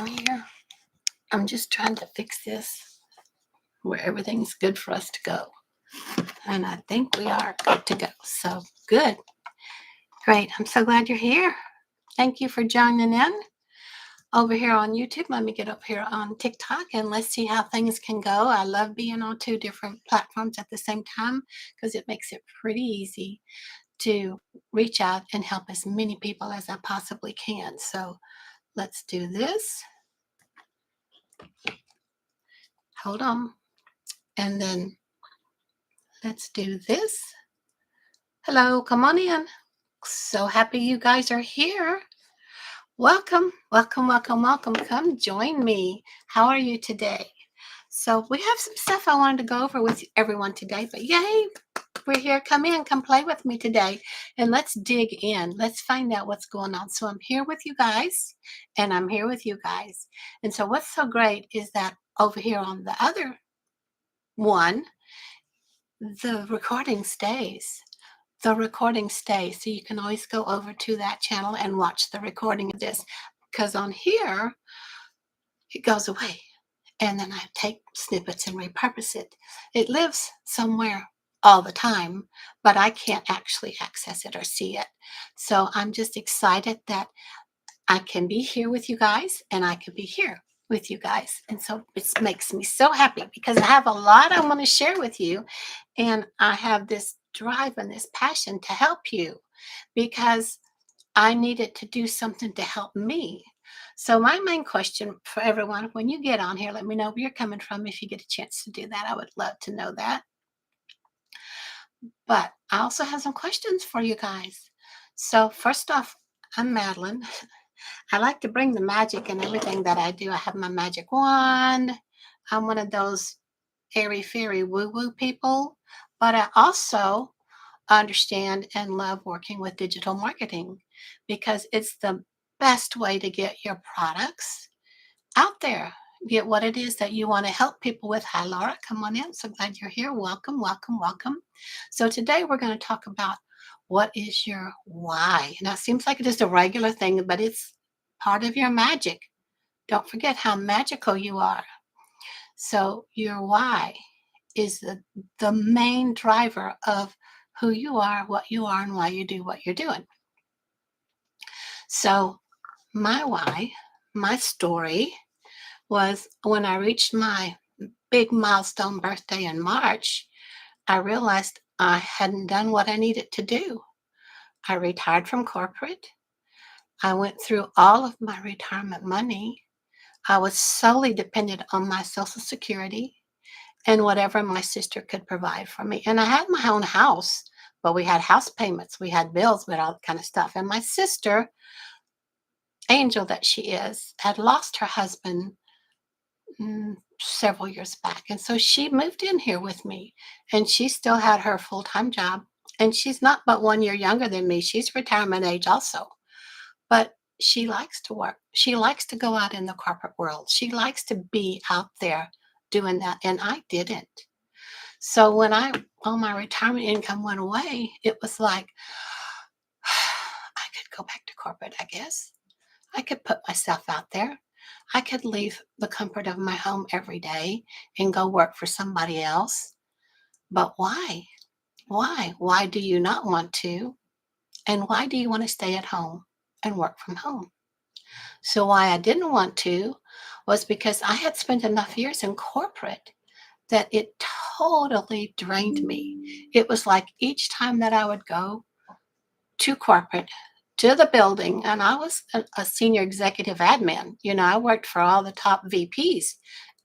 I'm here. I'm just trying to fix this where everything's good for us to go. And I think we are good to go. So good. Great. I'm so glad you're here. Thank you for joining in over here on YouTube. Let me get up here on TikTok and let's see how things can go. I love being on two different platforms at the same time because it makes it pretty easy to reach out and help as many people as I possibly can. So let's do this. Hold on. And then let's do this. Hello, come on in. So happy you guys are here. Welcome, welcome, welcome, welcome. Come join me. How are you today? So we have some stuff I wanted to go over with everyone today, but yay, we're here. Come in, come play with me today, and let's dig in. Let's find out what's going on. So I'm here with you guys, and I'm here with you guys. And so what's so great is that over here on the other one, the recording stays. The recording stays. So you can always go over to that channel and watch the recording of this. Because on here, it goes away. And then I take snippets and repurpose it. It lives somewhere all the time, but I can't actually access it or see it. So I'm just excited that I can be here with you guys and I can be here with you guys. And so it makes me so happy because I have a lot I want to share with you. And I have this drive and this passion to help you because I needed to do something to help me. So my main question for everyone, when you get on here, let me know where you're coming from. If you get a chance to do that, I would love to know that. But I also have some questions for you guys. So first off, I'm Madalyn. I like to bring the magic in everything that I do. I have my magic wand. I'm one of those airy fairy woo-woo people, but I also understand and love working with digital marketing because it's the best way to get your products out there. Get what it is that you want to help people with. Hi, Laura. Come on in. So glad you're here. Welcome, welcome, welcome. So today we're going to talk about what is your why. Now, it seems like it is a regular thing, but it's part of your magic. Don't forget how magical you are. So your why is the main driver of who you are, what you are, and why you do what you're doing. So my why, my story was when I reached my big milestone birthday in March, I realized I hadn't done what I needed to do. I retired from corporate. I went through all of my retirement money. I was solely dependent on my Social Security and whatever my sister could provide for me. And I had my own house, but we had house payments, we had bills, we had all that kind of stuff. And my sister, Angel that she is, had lost her husband several years back. And so she moved in here with me and she still had her full-time job. And she's not but 1 year younger than me. She's retirement age also. But she likes to work. She likes to go out in the corporate world. She likes to be out there doing that. And I didn't. So when all my retirement income went away, it was like, I could go back to corporate, I guess. I could put myself out there. I could leave the comfort of my home every day and go work for somebody else. But why? Why? Why do you not want to? And why do you want to stay at home and work from home? So why I didn't want to was because I had spent enough years in corporate that it totally drained me. It was like each time that I would go to corporate, to the building, and I was a senior executive admin. You know, I worked for all the top VPs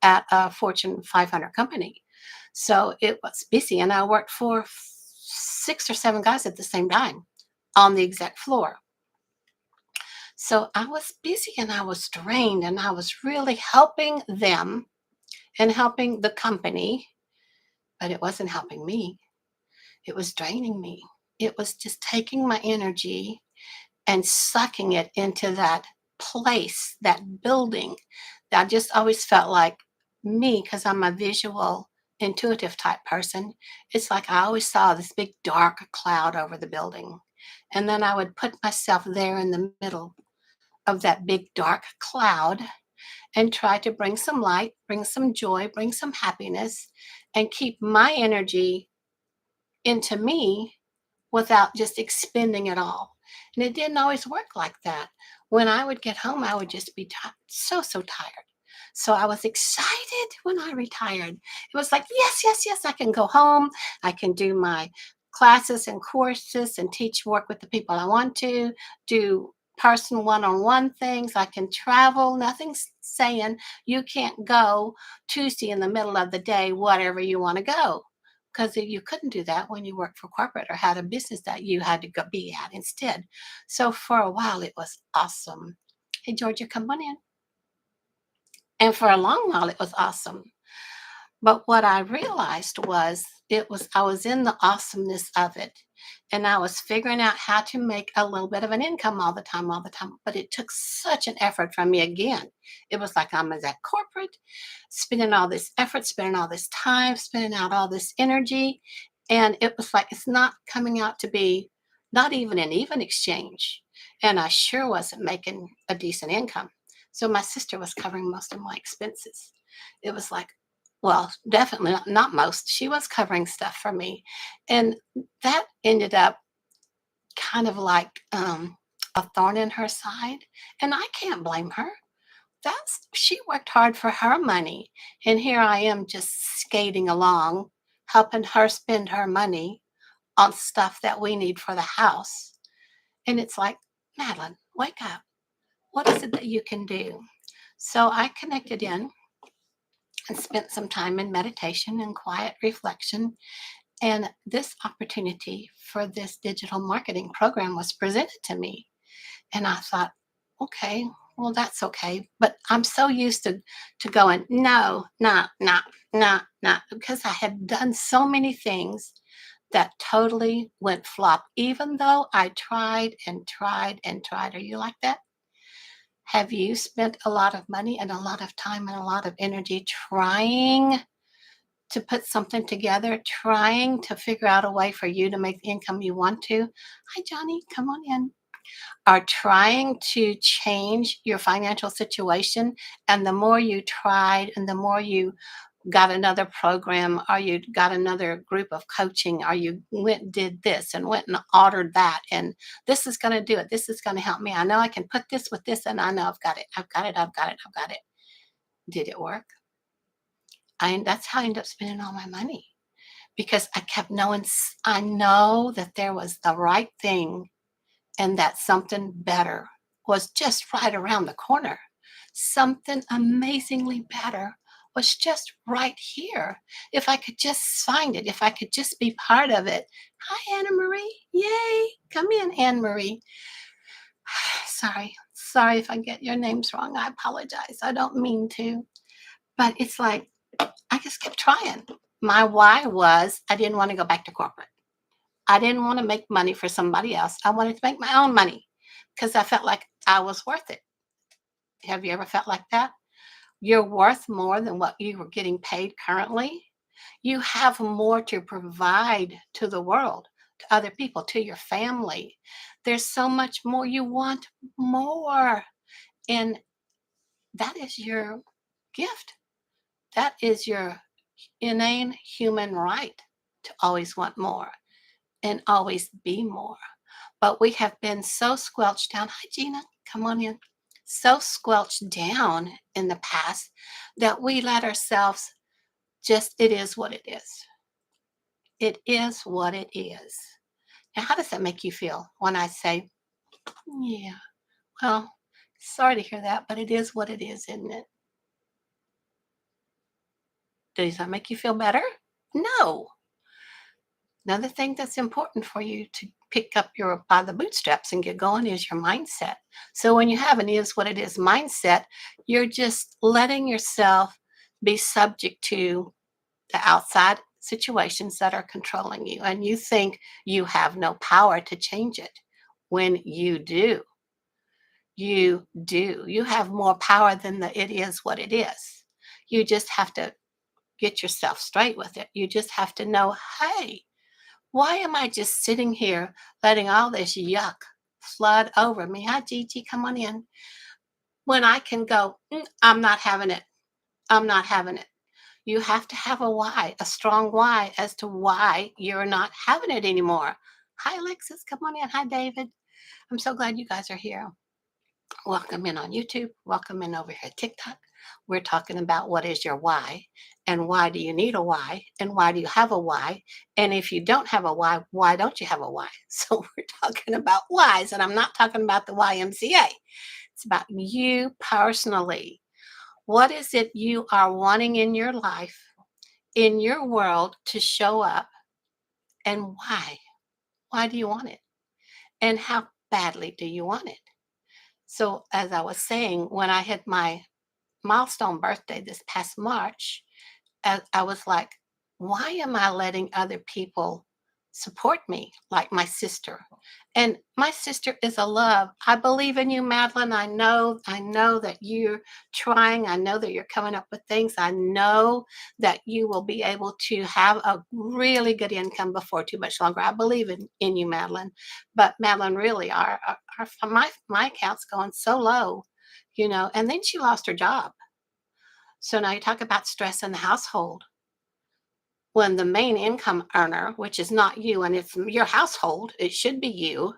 at a Fortune 500 company. So it was busy, and I worked for 6 or 7 guys at the same time on the exec floor. So I was busy and I was drained, and I was really helping them and helping the company, but it wasn't helping me. It was draining me. It was just taking my energy and sucking it into that place, that building. I just always felt like me, because I'm a visual, intuitive type person. It's like I always saw this big dark cloud over the building. And then I would put myself there in the middle of that big dark cloud. and try to bring some light, bring some joy, bring some happiness, and keep my energy into me without just expending it all. And it didn't always work like that. When I would get home, I would just be so tired. So I was excited when I retired. It was like, yes, yes, yes, I can go home. I can do my classes and courses and teach work with the people I want to, do personal one-on-one things. I can travel. Nothing's saying you can't go Tuesday in the middle of the day, whatever you want to go, because you couldn't do that when you worked for corporate or had a business that you had to go be at instead. So for a while, it was awesome. Hey, Georgia, come on in. And for a long while, it was awesome. But what I realized was I was in the awesomeness of it. And I was figuring out how to make a little bit of an income all the time, all the time. But it took such an effort from me again. It was like I'm at corporate, spending all this effort, spending all this time, spending out all this energy. And it was like it's not coming out to be not even an even exchange. And I sure wasn't making a decent income. So my sister was covering most of my expenses. It was like, well, definitely not most. She was covering stuff for me. And that ended up kind of like a thorn in her side. And I can't blame her. She worked hard for her money. And here I am just skating along, helping her spend her money on stuff that we need for the house. And it's like, Madalyn, wake up. What is it that you can do? So I connected in and spent some time in meditation and quiet reflection. And this opportunity for this digital marketing program was presented to me. And I thought, okay, well, that's okay. But I'm so used to going, no, no, no, no, no, because I had done so many things that totally went flop, even though I tried and tried and tried. Are you like that? Have you spent a lot of money and a lot of time and a lot of energy trying to put something together, trying to figure out a way for you to make the income you want to? Hi, Johnny, come on in. Are trying to change your financial situation. And the more you tried and the more you got another program or you got another group of coaching or you went and did this and went and ordered that and this is going to do it, this is going to help me, I know I can put this with this, and I know I've got it, I've got it, I've got it, I've got it. Did it work? That's how I ended up spending all my money, because I kept knowing, I know that there was the right thing and that something better was just right around the corner. Something amazingly better was just right here. If I could just find it, if I could just be part of it. Hi, Anna Marie. Yay. Come in, Anne Marie. Sorry if I get your names wrong. I apologize. I don't mean to. But it's like, I just kept trying. My why was I didn't want to go back to corporate. I didn't want to make money for somebody else. I wanted to make my own money because I felt like I was worth it. Have you ever felt like that? You're worth more than what you were getting paid currently. You have more to provide to the world, to other people, to your family. There's so much more. You want more. And that is your gift. That is your inane human right to always want more and always be more. But we have been so squelched down. Hi, Gina, come on in. So squelched down in the past that we let ourselves just, it is what it is. It is what it is. Now, how does that make you feel when I say, yeah, well, sorry to hear that, but it is what it is, isn't it? Does that make you feel better? No. Another thing that's important for you to pick up your by the bootstraps and get going is your mindset. So when you have an is what it is mindset, you're just letting yourself be subject to the outside situations that are controlling you. And you think you have no power to change it when you do. You do. You have more power than the it is what it is. You just have to get yourself straight with it. You just have to know, hey, why am I just sitting here letting all this yuck flood over me? Hi, Gigi, come on in. when I can go, I'm not having it. I'm not having it. You have to have a why, a strong why as to why you're not having it anymore. Hi, Alexis. Come on in. Hi, David. I'm so glad you guys are here. Welcome in on YouTube. Welcome in over here at TikTok. We're talking about what is your why and why do you need a why and why do you have a why? And if you don't have a why don't you have a why? So we're talking about whys, and I'm not talking about the YMCA. It's about you personally. What is it you are wanting in your life, in your world to show up, and why? Why do you want it? And how badly do you want it? So, as I was saying, when I hit my milestone birthday this past March, I was like, why am I letting other people support me like my sister? And my sister is a love. I believe in you, Madalyn. I know that you're trying. I know that you're coming up with things. I know that you will be able to have a really good income before too much longer. I believe in you, Madalyn. But Madalyn, really, my account's going so low, and then she lost her job. So now you talk about stress in the household when the main income earner, which is not you and it's your household, it should be you,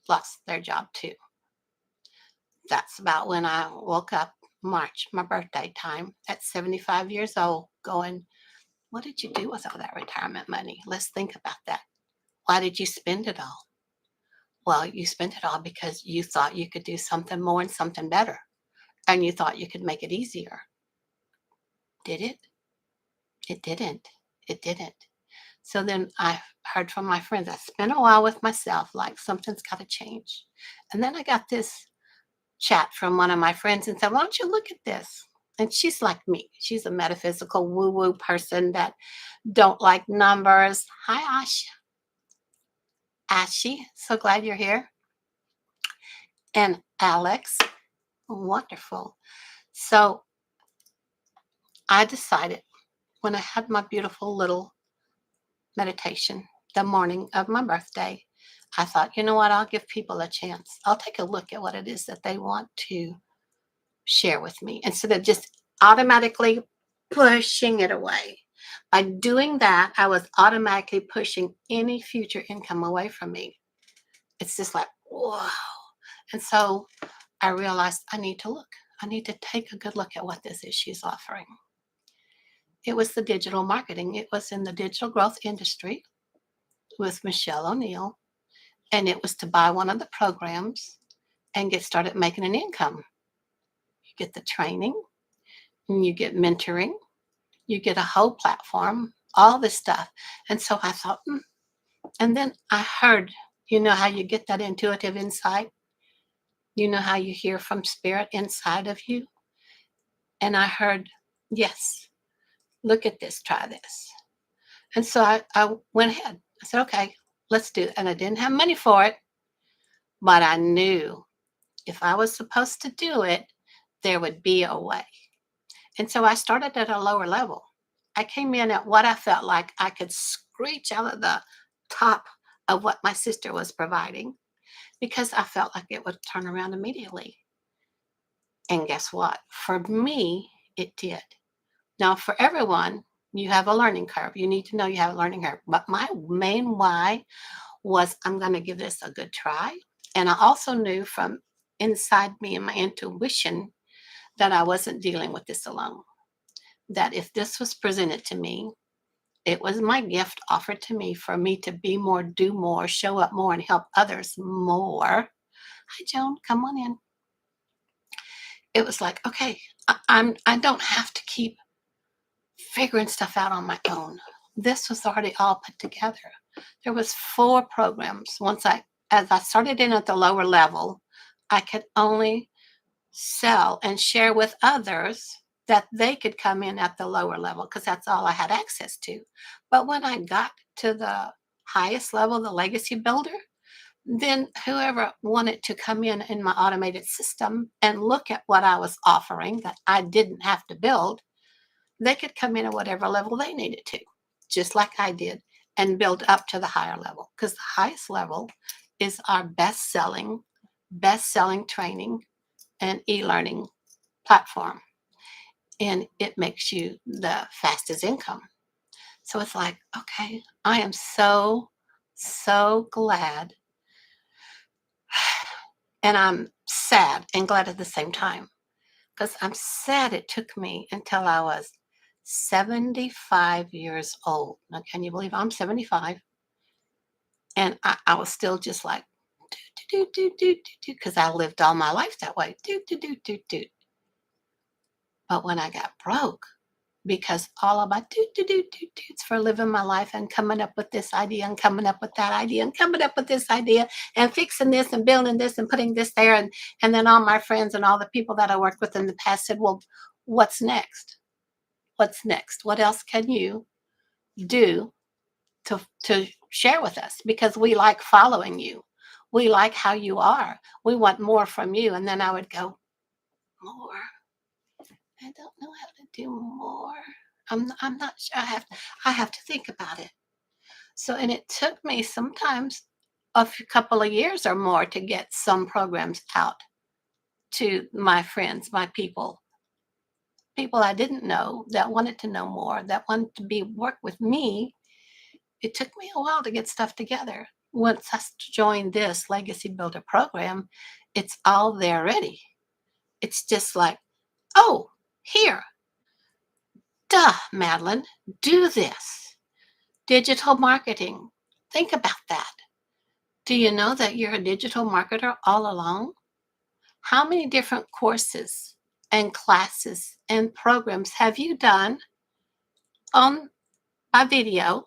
lost their job too. That's about when I woke up March, my birthday time, at 75 years old, going, what did you do with all that retirement money? Let's think about that. Why did you spend it all? Well, you spent it all because you thought you could do something more and something better, and you thought you could make it easier. Did it? It didn't. It didn't. So then I heard from my friends. I spent a while with myself, like something's got to change. And then I got this chat from one of my friends and said, why don't you look at this? And she's like me. She's a metaphysical woo-woo person that don't like numbers. Hi, Ashi. So glad you're here. And Alex. Wonderful. So I decided when I had my beautiful little meditation the morning of my birthday, I thought, you know what? I'll give people a chance. I'll take a look at what it is that they want to share with me instead of just automatically pushing it away. By doing that, I was automatically pushing any future income away from me. It's just like, whoa. And so I realized I need to look. I need to take a good look at what this is she's offering. It was the digital marketing. It was in the digital growth industry with Michelle O'Neill. And it was to buy one of the programs and get started making an income. You get the training, and you get mentoring, you get a whole platform, all this stuff. And so I thought, and then I heard, how you get that intuitive insight? You know how you hear from spirit inside of you? And I heard, yes, look at this, try this. And so I went ahead. I said, okay, let's do it. And I didn't have money for it, but I knew if I was supposed to do it, there would be a way. And so I started at a lower level. I came in at what I felt like I could screech out of the top of what my sister was providing because I felt like it would turn around immediately. And guess what? For me, it did. Now, for everyone, you have a learning curve. You need to know you have a learning curve. But my main why was I'm going to give this a good try. And I also knew from inside me and my intuition that I wasn't dealing with this alone. That if this was presented to me, it was my gift offered to me for me to be more, do more, show up more, and help others more. Hi, Joan, come on in. It was like, okay, I don't have to keep figuring stuff out on my own. This was already all put together. There was 4 programs. As I started in at the lower level, I could only sell and share with others that they could come in at the lower level because that's all I had access to. But when I got to the highest level, the legacy builder, then whoever wanted to come in my automated system and look at what I was offering that I didn't have to build, they could come in at whatever level they needed to, just like I did, and build up to the higher level because the highest level is our best selling training an e-learning platform, and it makes you the fastest income. So it's like, okay, I am so, so glad. And I'm sad and glad at the same time because I'm sad it took me until I was 75 years old. Now, can you believe I'm 75? And I was still just like, do, do, do, do, do, do, because I lived all my life that way. Do, do, do, do, do. But when I got broke, because all of my do for living my life and coming up with this idea and coming up with that idea and coming up with this idea and fixing this and building this and putting this there. And then all my friends and all the people that I worked with in the past said, well, what's next? What's next? What else can you do to share with us? Because we like following you. We like how you are. We want more from you. And then I would go, more? I don't know how to do more. I'm not sure. I have to think about it. So, and it took me sometimes couple of years or more to get some programs out to my friends, my people I didn't know that wanted to know more, that wanted to be work with me. It took me a while to get stuff together. Once I joined this Legacy Builder program, it's all there ready. It's just like, oh, here, duh, Madalyn, do this. Digital marketing. Think about that. Do you know that you're a digital marketer all along? How many different courses and classes and programs have you done on by video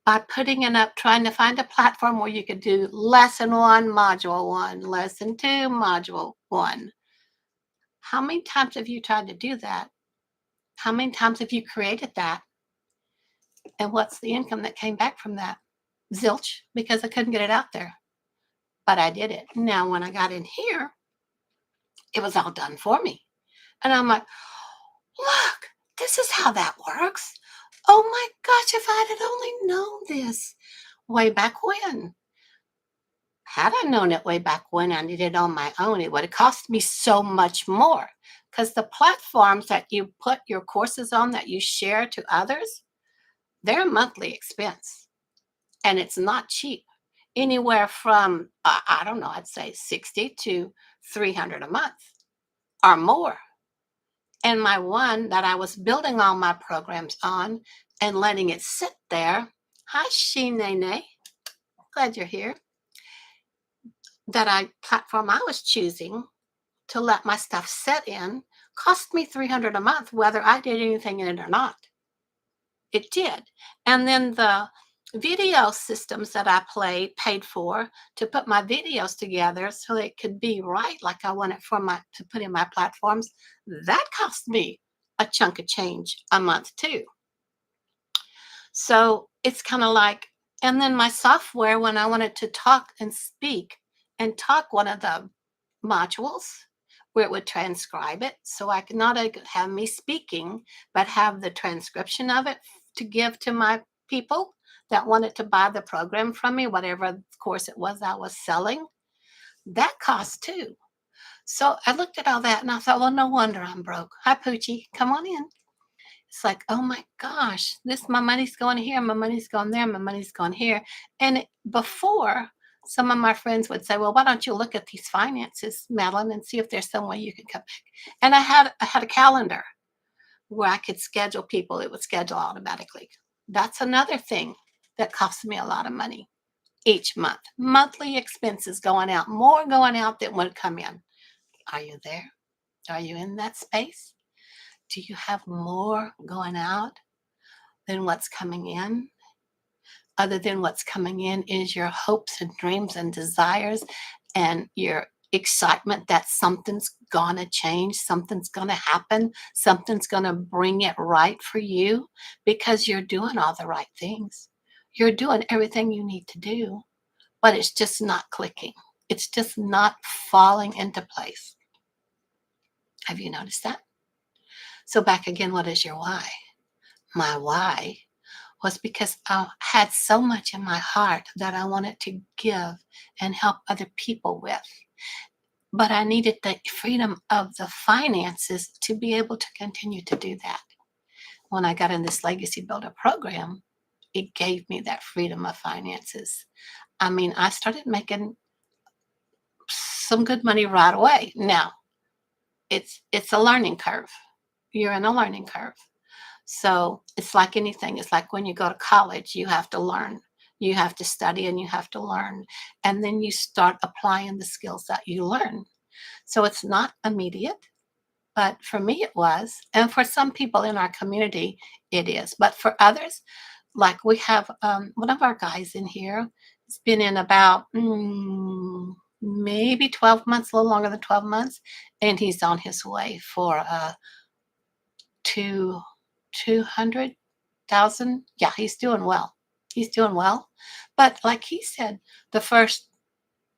by putting it up, trying to find a platform where you could do lesson one, module one, lesson two, module one? How many times have you tried to do that? How many times have you created that? And what's the income that came back from that? Zilch, because I couldn't get it out there. But I did it. Now, when I got in here, it was all done for me. And I'm like, look, this is how that works. Oh my gosh, if I'd had only known this way back when. Had I known it way back when I did it on my own, it would have cost me so much more. Because the platforms that you put your courses on that you share to others, they're a monthly expense. And it's not cheap. Anywhere from, I don't know, I'd say 60 to 300 a month or more. And my one that I was building all my programs on and letting it sit there, hi, Nene, glad you're here, that platform I was choosing to let my stuff sit in cost me 300 a month, whether I did anything in it or not. It did. And then the video systems that I paid for to put my videos together so it could be right like I wanted to put in my platforms, that cost me a chunk of change a month too. So it's kind of like, and then my software, when I wanted to talk and speak and talk one of the modules where it would transcribe it. So I could not have me speaking, but have the transcription of it to give to my people that wanted to buy the program from me, whatever course it was I was selling. That cost too. So I looked at all that and I thought, well, no wonder I'm broke. Hi, Poochie, come on in. It's like, oh my gosh, my money's going here, my money's going there, my money's going here. And before, some of my friends would say, well, why don't you look at these finances, Madalyn, and see if there's some way you can come back. And I had a calendar where I could schedule people. It would schedule automatically. That's another thing that costs me a lot of money each month. Monthly expenses going out, more going out than would come in. Are you there? Are you in that space? Do you have more going out than what's coming in? Other than what's coming in is your hopes and dreams and desires and your excitement that something's gonna change, something's gonna happen, something's gonna bring it right for you because you're doing all the right things. You're doing everything you need to do, but it's just not clicking. It's just not falling into place. Have you noticed that? So back again, what is your why? My why was because I had so much in my heart that I wanted to give and help other people with. but I needed the freedom of the finances to be able to continue to do that. When I got in this Legacy Builder program, it gave me that freedom of finances. I mean, I started making some good money right away. Now, it's a learning curve. You're in a learning curve. So it's like anything. It's like when you go to college, you have to learn. You have to study and you have to learn. And then you start applying the skills that you learn. So it's not immediate, but for me it was. And for some people in our community, it is. But for others, like we have one of our guys in here, has been in about maybe 12 months, a little longer than 12 months. And he's on his way for two, 200,000. Yeah, he's doing well. He's doing well. But like he said, the first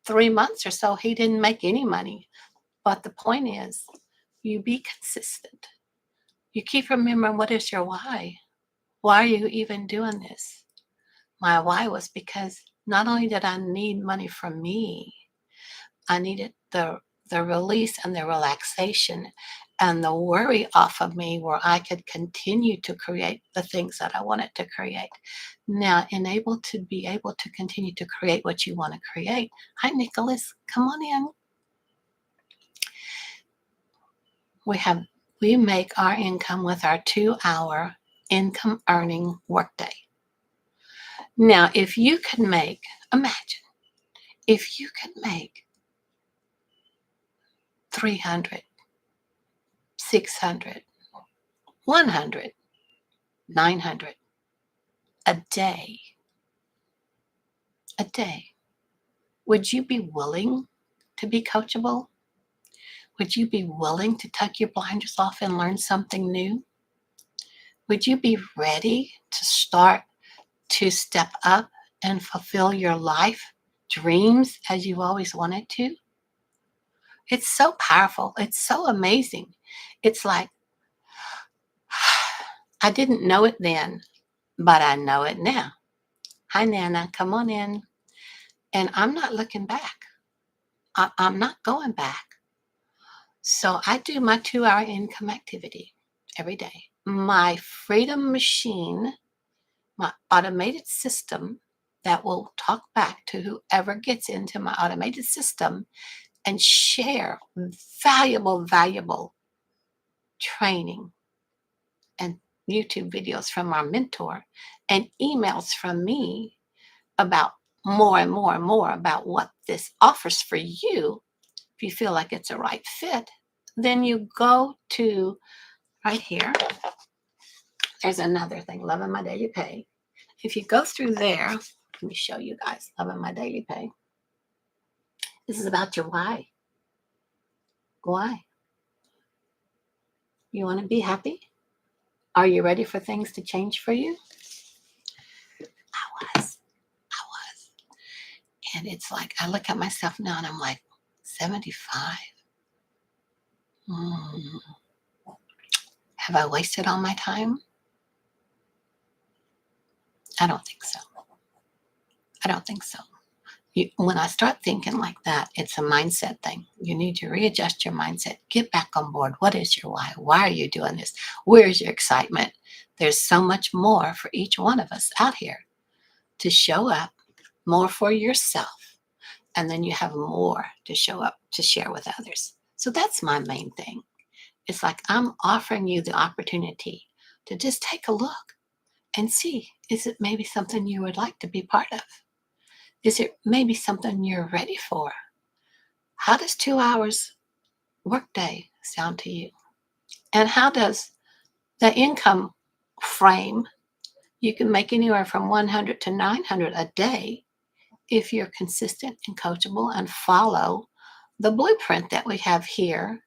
3 months or so, he didn't make any money. But the point is, you be consistent. You keep remembering, what is your why? Why are you even doing this? My why was because not only did I need money from me, I needed the release and the relaxation and the worry off of me where I could continue to create the things that I wanted to create. Now, to be able to continue to create what you want to create. Hi, Nicholas, come on in. We make our income with our 2-hour income earning workday. Now, if you can make, imagine, if you can make 300, 600, 100, 900 a day, would you be willing to be coachable? Would you be willing to tuck your blinders off and learn something new? Would you be ready to start to step up and fulfill your life dreams as you've always wanted to? It's so powerful. It's so amazing. It's like, I didn't know it then, but I know it now. Hi, Nana, come on in. And I'm not looking back. I'm not going back. So I do my 2-hour income activity every day. My freedom machine, my automated system that will talk back to whoever gets into my automated system and share valuable training and YouTube videos from our mentor and emails from me about more and more and more about what this offers for you. If you feel like it's a right fit, then you go to right here. There's another thing, Loving My Daily Pay. If you go through there, let me show you guys Loving My Daily Pay. This is about your why. Why? You want to be happy? Are you ready for things to change for you? I was. And it's like, I look at myself now and I'm like, 75? Have I wasted all my time? I don't think so. When I start thinking like that, it's a mindset thing. You need to readjust your mindset. Get back on board. What is your why? Why are you doing this? Where's your excitement? There's so much more for each one of us out here to show up, more for yourself. And then you have more to show up to share with others. So that's my main thing. It's like I'm offering you the opportunity to just take a look and see, is it maybe something you would like to be part of? Is it maybe something you're ready for? How does 2 hours workday sound to you? And how does the income frame? You can make anywhere from 100 to 900 a day if you're consistent and coachable and follow the blueprint that we have here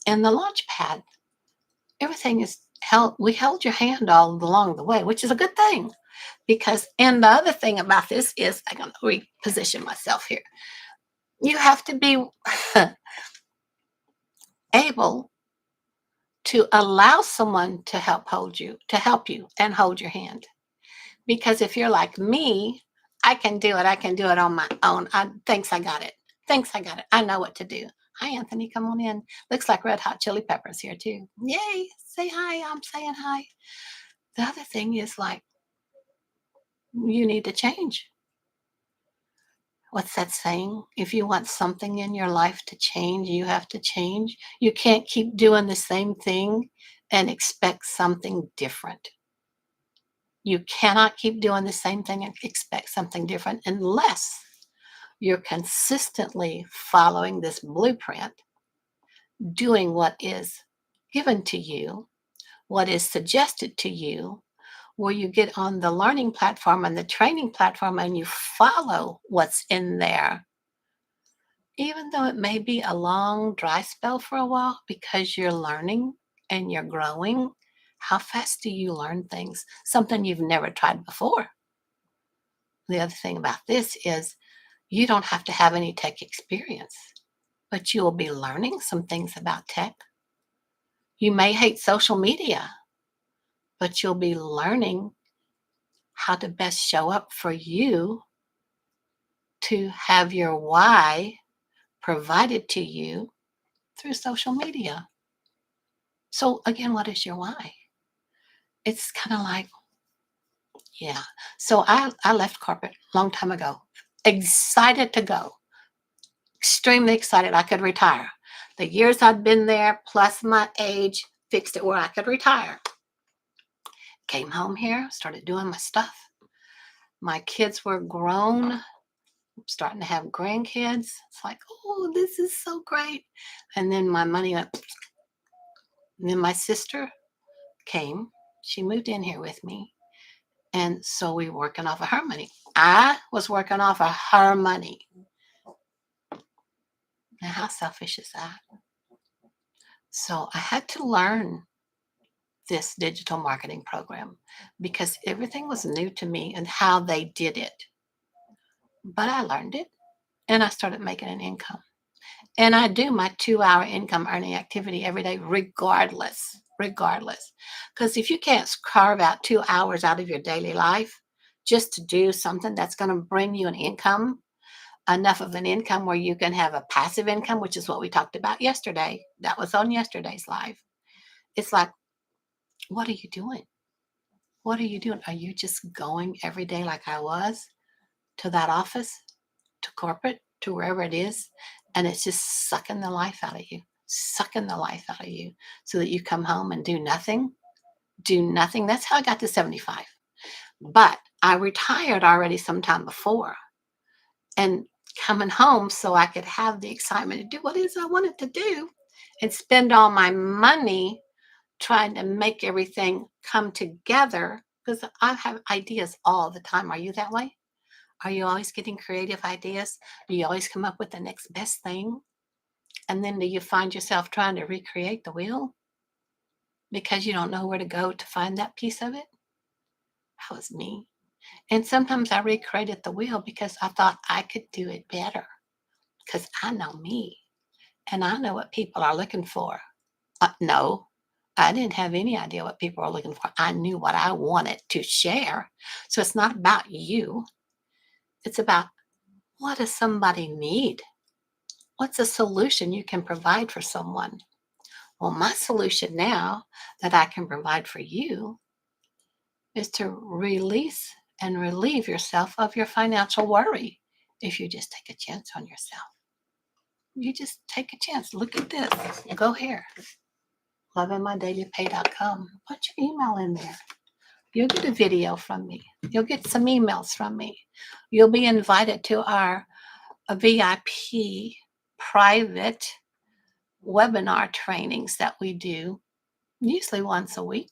in the launch pad. Everything is held. We held your hand all along the way, which is a good thing. And the other thing about this is, I'm going to reposition myself here. You have to be able to allow someone to help you and hold your hand. Because if you're like me, I can do it on my own. Thanks, I got it. I know what to do. Hi, Anthony. Come on in. Looks like Red Hot Chili Peppers here too. Yay! Say hi. I'm saying hi. The other thing is like you need to change. What's that saying? If you want something in your life to change, you have to change. You can't keep doing the same thing and expect something different. You cannot keep doing the same thing and expect something different unless you're consistently following this blueprint, doing what is given to you, what is suggested to you, where you get on the learning platform and the training platform and you follow what's in there, even though it may be a long dry spell for a while because you're learning and you're growing. How fast do you learn things? Something you've never tried before. The other thing about this is you don't have to have any tech experience, but you will be learning some things about tech. You may hate social media, but you'll be learning how to best show up for you to have your why provided to you through social media. So, again, what is your why? It's kind of like, yeah. So, I left corporate a long time ago, excited to go, extremely excited I could retire. The years I'd been there, plus my age, fixed it where I could retire. Came home here, started doing my stuff. My kids were grown, starting to have grandkids. It's like, oh, this is so great. And then my money went. And then my sister came. She moved in here with me. And so we were working off of her money. I was working off of her money. Now, how selfish is that? So I had to learn this digital marketing program because everything was new to me and how they did it. But I learned it and I started making an income. And I do my 2 hour income earning activity every day, regardless. Because if you can't carve out 2 hours out of your daily life just to do something that's going to bring you an income, enough of an income where you can have a passive income, which is what we talked about yesterday. That was on yesterday's live. It's like, what are you doing? What are you doing? Are you just going every day like I was to that office, to corporate, to wherever it is, and it's just sucking the life out of you, so that you come home and do nothing? Do nothing. That's how I got to 75. But I retired already sometime before and coming home so I could have the excitement to do what it is I wanted to do and spend all my money trying to make everything come together because I have ideas all the time. Are you that way? Are you always getting creative ideas? Do you always come up with the next best thing? And then do you find yourself trying to recreate the wheel because you don't know where to go to find that piece of it? That was me. And sometimes I recreated the wheel because I thought I could do it better because I know me and I know what people are looking for. No, I didn't have any idea what people were looking for. I knew what I wanted to share. So it's not about you. It's about what does somebody need? What's a solution you can provide for someone? Well, my solution now that I can provide for you is to release and relieve yourself of your financial worry if you just take a chance on yourself. You just take a chance. Look at this. Go here. lovingmydailypay.com. Put your email in there. You'll get a video from me. You'll get some emails from me. You'll be invited to our VIP private webinar trainings that we do, usually once a week,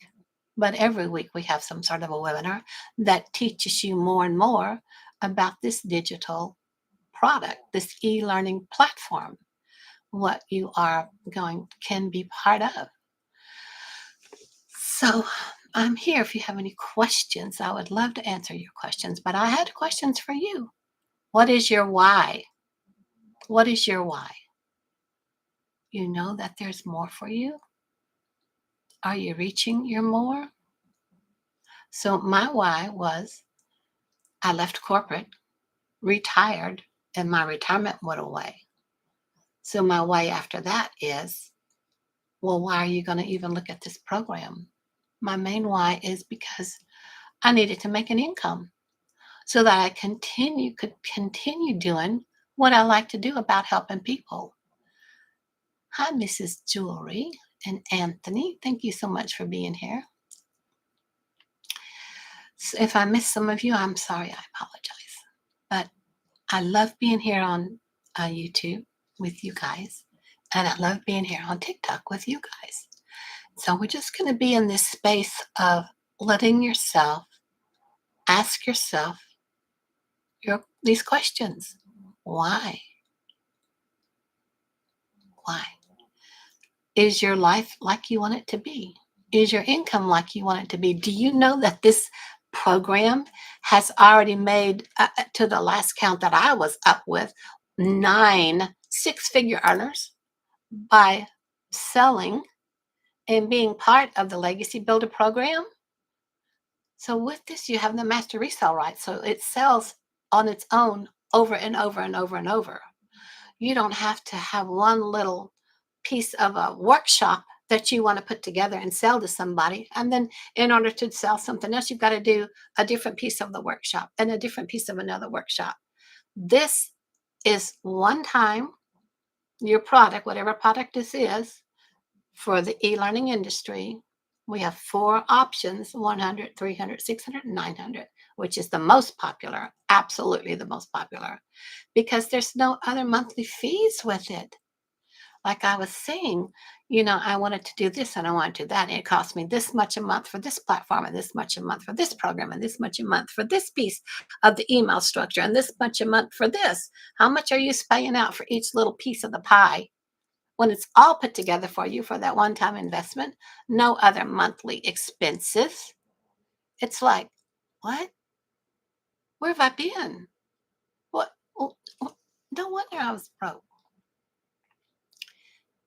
but every week we have some sort of a webinar that teaches you more and more about this digital product, this e-learning platform, what you are going can be part of. So I'm here if you have any questions. I would love to answer your questions, but I had questions for you. What is your why? What is your why? You know that there's more for you? Are you reaching your more? So my why was I left corporate, retired, and my retirement went away. So my way after that is, well, why are you going to even look at this program? My main why is because I needed to make an income so that I could continue doing what I like to do about helping people. Hi, Mrs. Jewelry and Anthony. Thank you so much for being here. So if I missed some of you, I'm sorry. I apologize. But I love being here on YouTube with you guys. And I love being here on TikTok with you guys. So we're just going to be in this space of letting yourself ask yourself these questions. Why? Why? Is your life like you want it to be? Is your income like you want it to be? Do you know that this program has already made, to the last count that I was up with, 9 six-figure earners by selling and being part of the Legacy Builder program? So with this, you have the master resale rights. So it sells on its own over and over and over and over. You don't have to have one little piece of a workshop that you want to put together and sell to somebody. And then in order to sell something else, you've got to do a different piece of the workshop and a different piece of another workshop. This is one time your product, whatever product this is, for the e-learning industry. We have 4 options: 100, 300, 600, and 900, which is the most popular, absolutely the most popular, because there's no other monthly fees with it. Like I was saying, I wanted to do this and I wanted to do that. And it cost me this much a month for this platform, and this much a month for this program, and this much a month for this piece of the email structure, and this much a month for this. How much are you paying out for each little piece of the pie? When it's all put together for you for that one-time investment, no other monthly expenses. It's like, what? Where have I been? What? No wonder I was broke.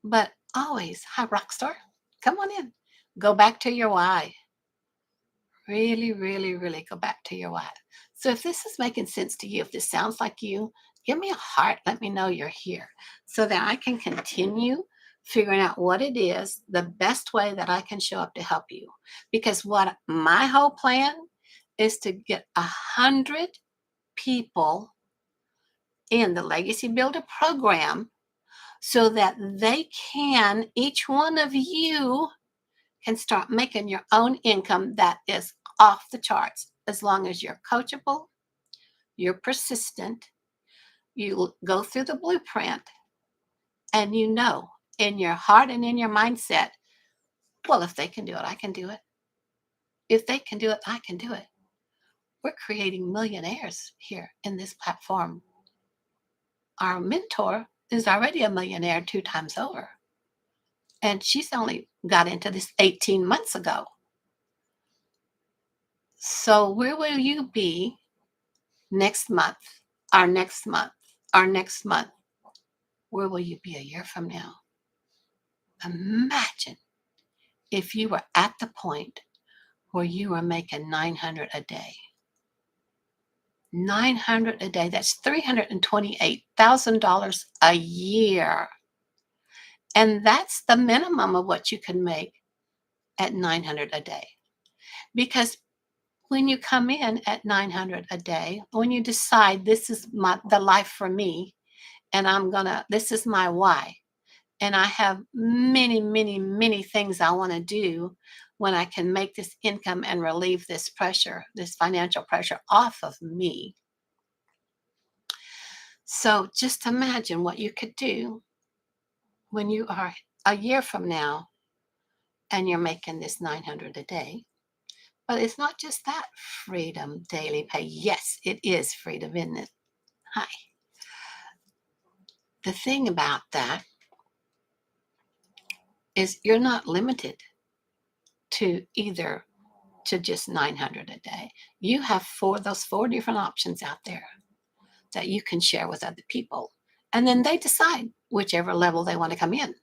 But always, hi, Rockstar, come on in. Go back to your why. Really, really, really go back to your why. So if this is making sense to you, if this sounds like you, give me a heart. Let me know you're here so that I can continue figuring out what it is, the best way that I can show up to help you. Because what my whole plan is to get 100 people in the Legacy Builder program so that each one of you can start making your own income that is off the charts, as long as you're coachable, you're persistent, you go through the blueprint, and you know in your heart and in your mindset, well, if they can do it, I can do it. If they can do it, I can do it. We're creating millionaires here in this platform. Our mentor is already a millionaire 2 times over. And she's only got into this 18 months ago. So where will you be next month, our next month, our next month? Where will you be a year from now? Imagine if you were at the point where you were making 900 a day. 900 a day, that's $328,000 a year. And that's the minimum of what you can make at 900 a day. Because when you come in at 900 a day, when you decide this is the life for me, and this is my why, and I have many, many, many things I want to do when I can make this income and relieve this pressure, this financial pressure off of me. So just imagine what you could do when you are a year from now and you're making this 900 a day. But it's not just that freedom daily pay. Yes, it is freedom, isn't it? Hi. The thing about that is you're not limited to just 900 a day. You have those four different options out there that you can share with other people. And then they decide whichever level they want to come in.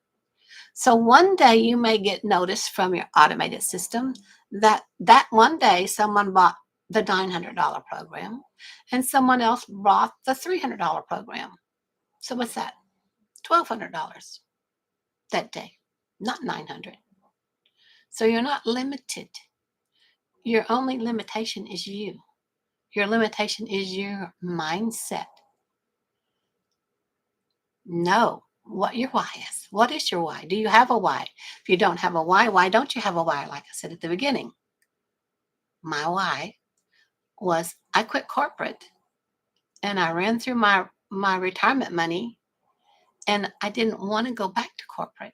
So one day you may get notice from your automated system that one day someone bought the $900 program and someone else bought the $300 program. So what's that? $1,200 that day, not 900. So you're not limited. Your only limitation is you. Your limitation is your mindset. Know what your why is. What is your why? Do you have a why? If you don't have a why don't you have a why? Like I said at the beginning, my why was I quit corporate and I ran through my retirement money, and I didn't want to go back to corporate.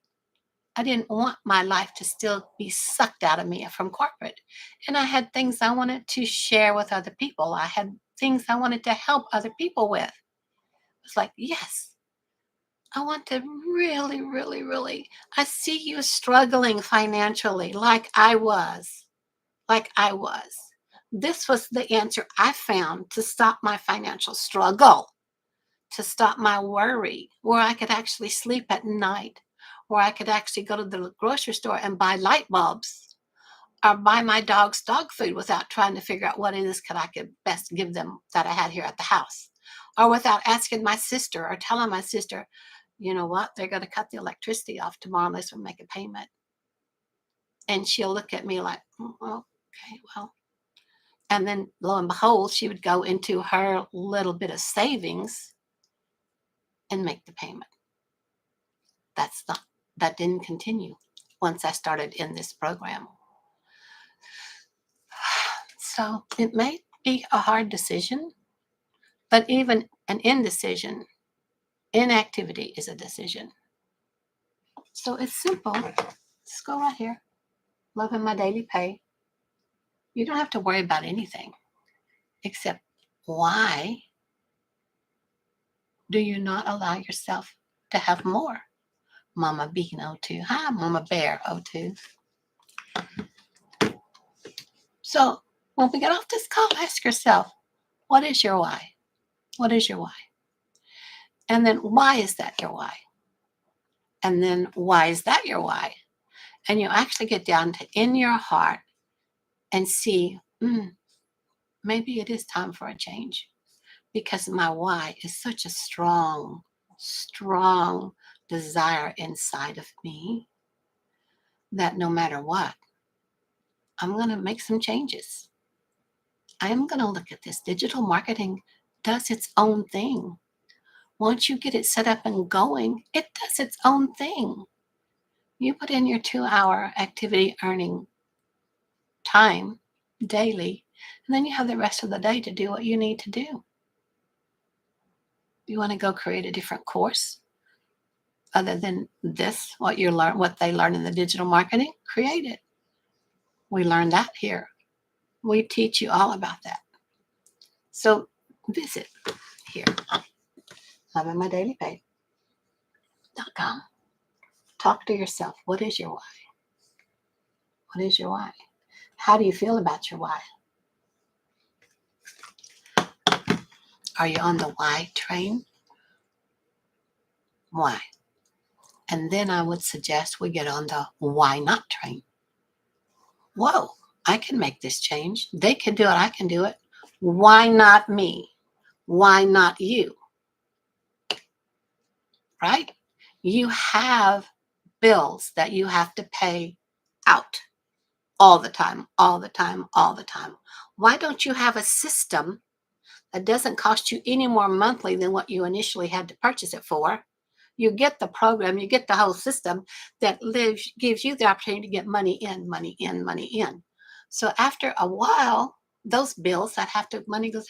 I didn't want my life to still be sucked out of me from corporate. And I had things I wanted to share with other people. I had things I wanted to help other people with. It's like, yes, I want to really, really, really. I see you struggling financially like I was, like I was. This was the answer I found to stop my financial struggle, to stop my worry, where I could actually sleep at night, where I could actually go to the grocery store and buy light bulbs or buy my dog's dog food without trying to figure out what it is I could best give them that I had here at the house, or without asking my sister or telling my sister, you know what, they're going to cut the electricity off tomorrow unless we make a payment. And she'll look at me like, okay, well. And then lo and behold, she would go into her little bit of savings and make the payment. That didn't continue once I started in this program. So it may be a hard decision, but even an indecision, inactivity is a decision. So it's simple. Just go right here, loving my daily pay. You don't have to worry about anything except, why do you not allow yourself to have more? Mama Bean 02. Hi, Mama Bear 02. So when we get off this call, ask yourself, what is your why? What is your why? And then why is that your why? And then why is that your why? And you actually get down to in your heart and see, maybe it is time for a change, because my why is such a strong, strong desire inside of me that no matter what, I'm going to make some changes. I am going to look at this. Digital marketing does its own thing. Once you get it set up and going, it does its own thing. You put in your 2-hour activity earning time daily, and then you have the rest of the day to do what you need to do. You want to go create a different course other than this, what they learn in the digital marketing, create it. We learn that here. We teach you all about that. So visit here, lovingmydailypay.com. Talk to yourself. What is your why? What is your why? How do you feel about your why? Are you on the why train? Why? And then I would suggest we get on the why not train. Whoa, I can make this change. They can do it. I can do it. Why not me? Why not you? Right? You have bills that you have to pay out all the time, all the time, all the time. Why don't you have a system that doesn't cost you any more monthly than what you initially had to purchase it for? You get the program, you get the whole system that gives you the opportunity to get money in, money in, money in. So after a while, those bills that money goes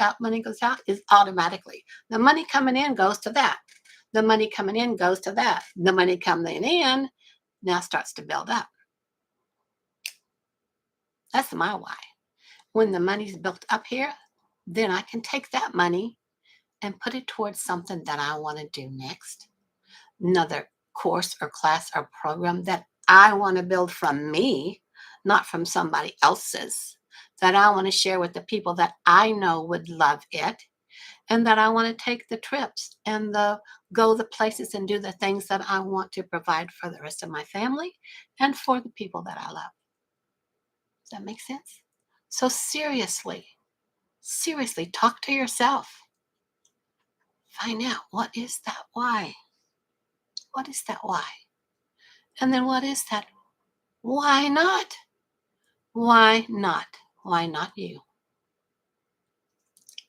out is automatically. The money coming in goes to that. The money coming in goes to that. The money coming in now starts to build up. That's my why. When the money's built up here, then I can take that money and put it towards something that I want to do next. Another course or class or program that I want to build from me, not from somebody else's, that I want to share with the people that I know would love it, and that I want to take the trips and go the places and do the things that I want to provide for the rest of my family and for the people that I love. Does that make sense? So seriously, talk to yourself. Find out, what is that why? What is that why? And then what is that why not? Why not? Why not you?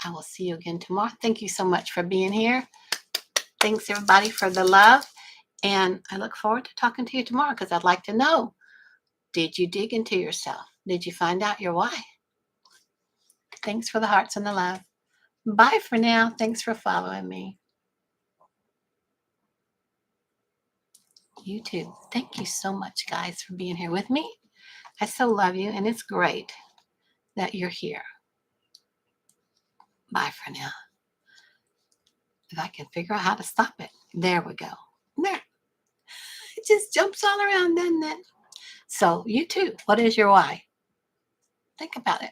I will see you again tomorrow. Thank you so much for being here. Thanks, everybody, for the love. And I look forward to talking to you tomorrow because I'd like to know, did you dig into yourself? Did you find out your why? Thanks for the hearts and the love. Bye for now. Thanks for following me. You too. Thank you so much, guys, for being here with me. I so love you, and it's great that you're here. Bye for now. If I can figure out how to stop it. There we go. There. It just jumps all around, doesn't it? So, you too. What is your why? Think about it.